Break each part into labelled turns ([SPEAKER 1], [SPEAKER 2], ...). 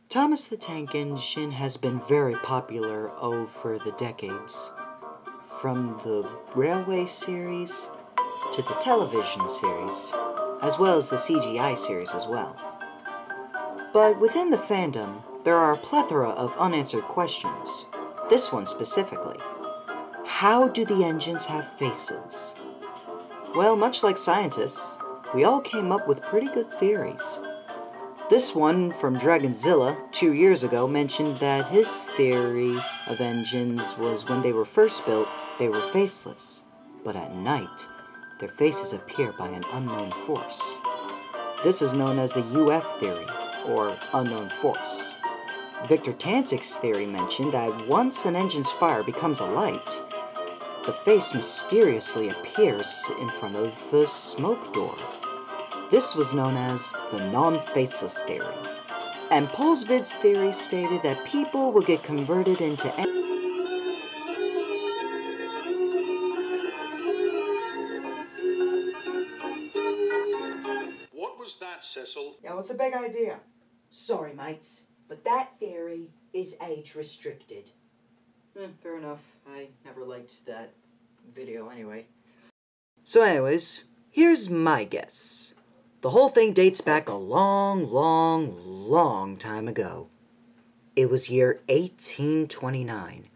[SPEAKER 1] Thomas the Tank Engine has been very popular over the decades, from the railway series to the television series, as well as the CGI series as well. But within the fandom, there are a plethora of unanswered questions. This one specifically. How do the engines have faces? Well, much like scientists, we all came up with pretty good theories. This one from Dragonzilla 2 years ago mentioned that his theory of engines was when they were first built, they were faceless, but at night, their faces appear by an unknown force. This is known as the UF theory, or unknown force. Victor Tanzik's theory mentioned that once an engine's fire becomes a light, the face mysteriously appears in front of the smoke door. This was known as the non-faceless theory. And Polsvid's theory stated that people will get converted into
[SPEAKER 2] What was that, Cecil?
[SPEAKER 1] Yeah, it's a big idea. Sorry, mates, but that theory is age-restricted. Fair enough. I never liked that video anyway. So anyways, here's my guess. The whole thing dates back a long time ago. It was year 1829,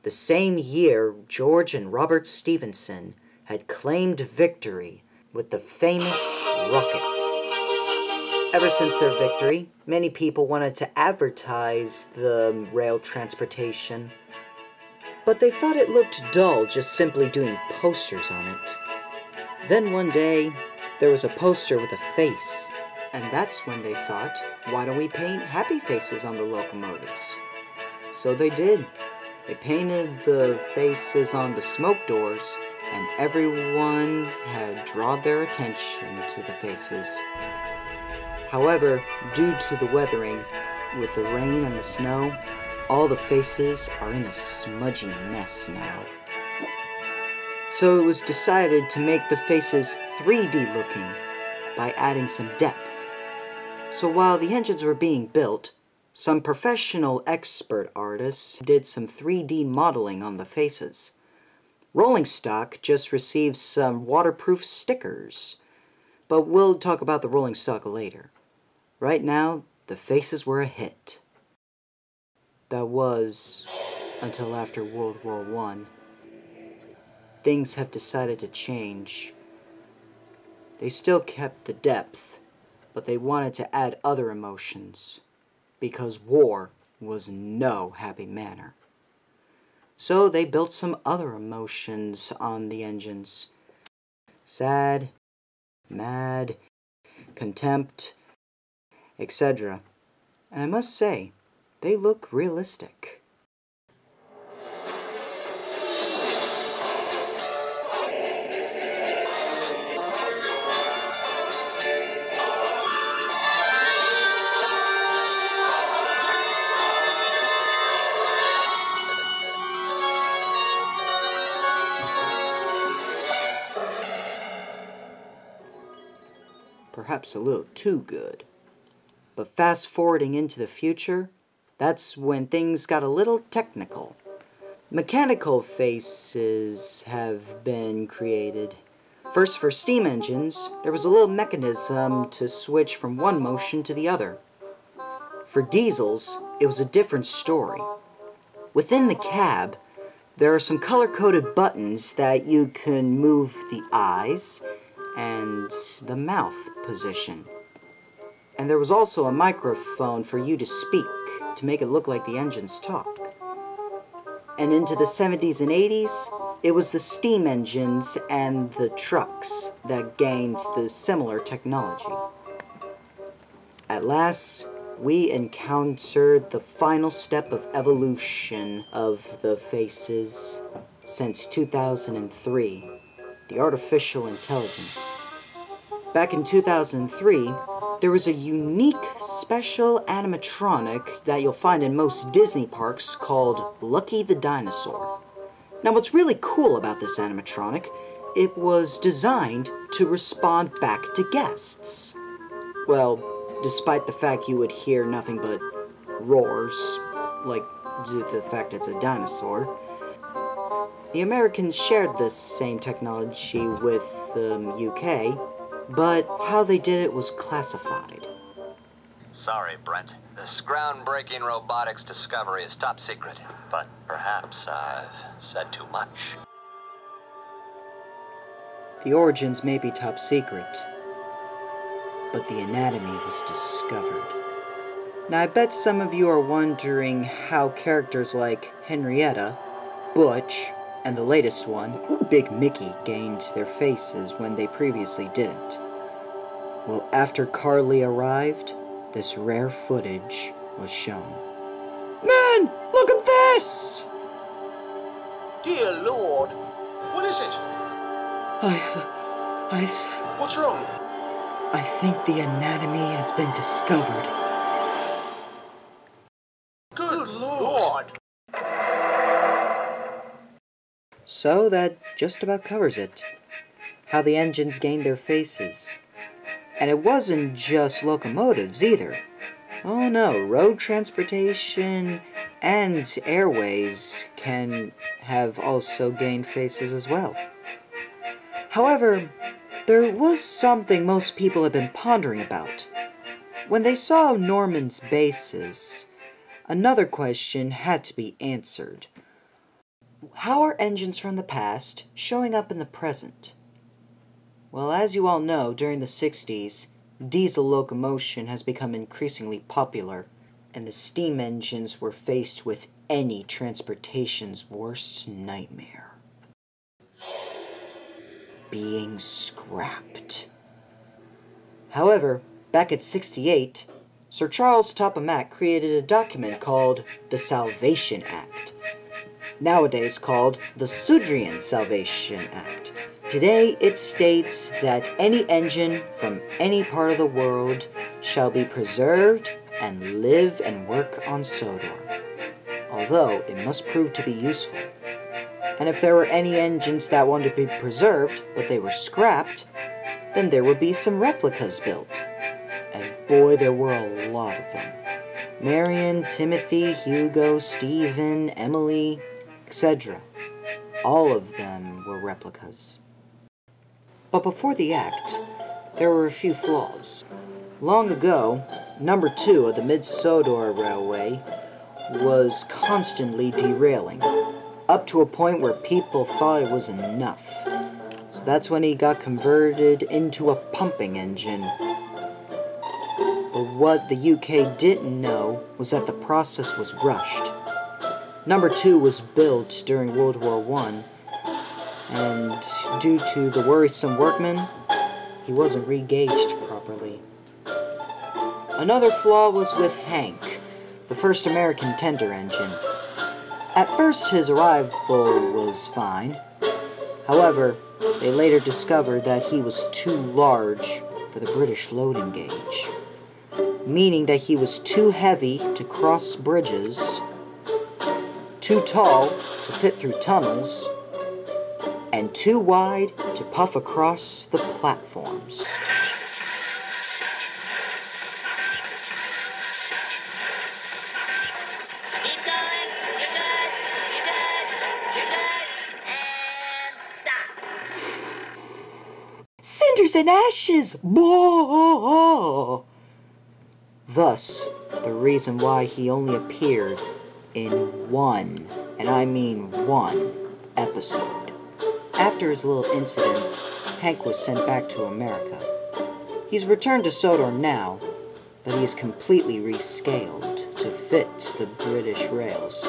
[SPEAKER 1] the same year George and Robert Stephenson had claimed victory with the famous rocket. Ever since their victory, many people wanted to advertise the rail transportation, but they thought it looked dull just simply doing posters on it. Then one day, there was a poster with a face, and that's when they thought, why don't we paint happy faces on the locomotives? So they did. They painted the faces on the smoke doors, and everyone had drawn their attention to the faces. However, due to the weathering, with the rain and the snow, all the faces are in a smudgy mess now. So it was decided to make the faces 3D looking by adding some depth. So while the engines were being built, some professional expert artists did some 3D modeling on the faces. Rolling Stock just received some waterproof stickers, but we'll talk about the rolling stock later. Right now, the faces were a hit. That was until after World War I. Things have decided to change. They still kept the depth, but they wanted to add other emotions, because war was no happy manner. So they built some other emotions on the engines. Sad, mad, contempt, etc. And I must say, they look realistic. Perhaps a little too good. But fast forwarding into the future, that's when things got a little technical. Mechanical faces have been created. First, for steam engines, there was a little mechanism to switch from one motion to the other. For diesels, it was a different story. Within the cab, there are some color-coded buttons that you can move the eyes and the mouth position. And there was also a microphone for you to speak, to make it look like the engines talk. And into the 70s and 80s, it was the steam engines and the trucks that gained the similar technology. At last, we encountered the final step of evolution of the faces since 2003, the artificial intelligence. back in 2003, there was a unique special animatronic that you'll find in most Disney parks called Lucky the Dinosaur. Now what's really cool about this animatronic, it was designed to respond back to guests. Well, despite the fact you would hear nothing but roars, like due to the fact it's a dinosaur. The Americans shared this same technology with the UK, but how they did it was classified.
[SPEAKER 3] Sorry, Brent. This groundbreaking robotics discovery is top secret, but perhaps I've said too much.
[SPEAKER 1] The origins may be top secret, but the anatomy was discovered. Now I bet some of you are wondering how characters like Henrietta, Butch, and the latest one, Big Mickey, gained their faces when they previously didn't. Well, after Carly arrived, this rare footage was shown. Man, look at this!
[SPEAKER 4] Dear Lord.
[SPEAKER 2] What is it? What's wrong?
[SPEAKER 1] I think the anatomy has been discovered.
[SPEAKER 2] Good Lord.
[SPEAKER 1] So that just about covers it. How the engines gained their faces. And it wasn't just locomotives either. Oh no, road transportation and airways can have also gained faces as well. However, there was something most people have been pondering about. When they saw Norman's bases, another question had to be answered. How are engines from the past showing up in the present? Well, as you all know, during the 60s, diesel locomotion has become increasingly popular, and the steam engines were faced with any transportation's worst nightmare: being scrapped. However, back at 68, Sir Charles Topham created a document called the Salvation Act, nowadays called the Sudrian Salvation Act. Today, it states that any engine from any part of the world shall be preserved and live and work on Sodor, although it must prove to be useful. And if there were any engines that wanted to be preserved, but they were scrapped, then there would be some replicas built. And boy, there were a lot of them. Marion, Timothy, Hugo, Stephen, Emily, etc. All of them were replicas. But before the act, there were a few flaws. Long ago, number 2 of the Mid-Sodor Railway was constantly derailing, up to a point where people thought it was enough. So that's when he got converted into a pumping engine. But what the UK didn't know was that the process was rushed. Number 2 was built during World War I, and due to the worrisome workman, he wasn't re-gauged properly. Another flaw was with Hank, the first American tender engine. At first his arrival was fine. However, they later discovered that he was too large for the British loading gauge, meaning that he was too heavy to cross bridges, too tall to fit through tunnels, and too wide to puff across the platforms. Cinders and ashes! Blah! Thus, the reason why he only appeared in one, and I mean one, episode. After his little incidents, Hank was sent back to America. He's returned to Sodor now, but he's completely rescaled to fit the British rails,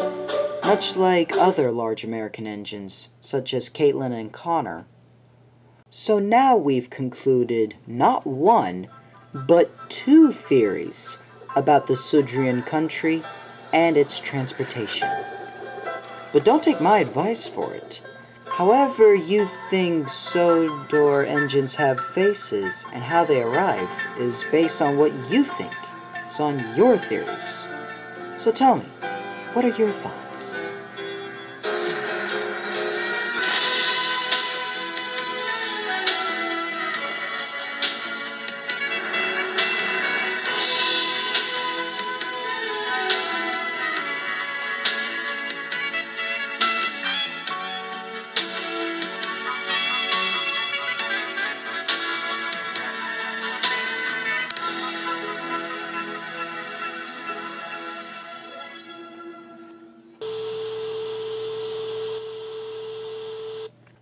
[SPEAKER 1] much like other large American engines, such as Caitlin and Connor. So now we've concluded not one, but 2 theories about the Sudrian country and its transportation. But don't take my advice for it. However you think Sodor engines have faces and how they arrive is based on what you think. It's on your theories. So tell me, what are your thoughts?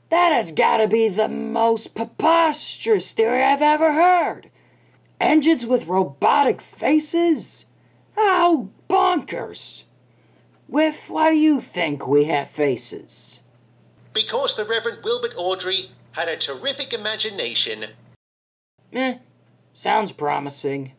[SPEAKER 1] That has got to be the most preposterous theory I've ever heard. Engines with robotic faces? How bonkers. Whiff, why do you think we have faces?
[SPEAKER 2] Because the Reverend Wilbert Audrey had a terrific imagination.
[SPEAKER 1] Sounds promising.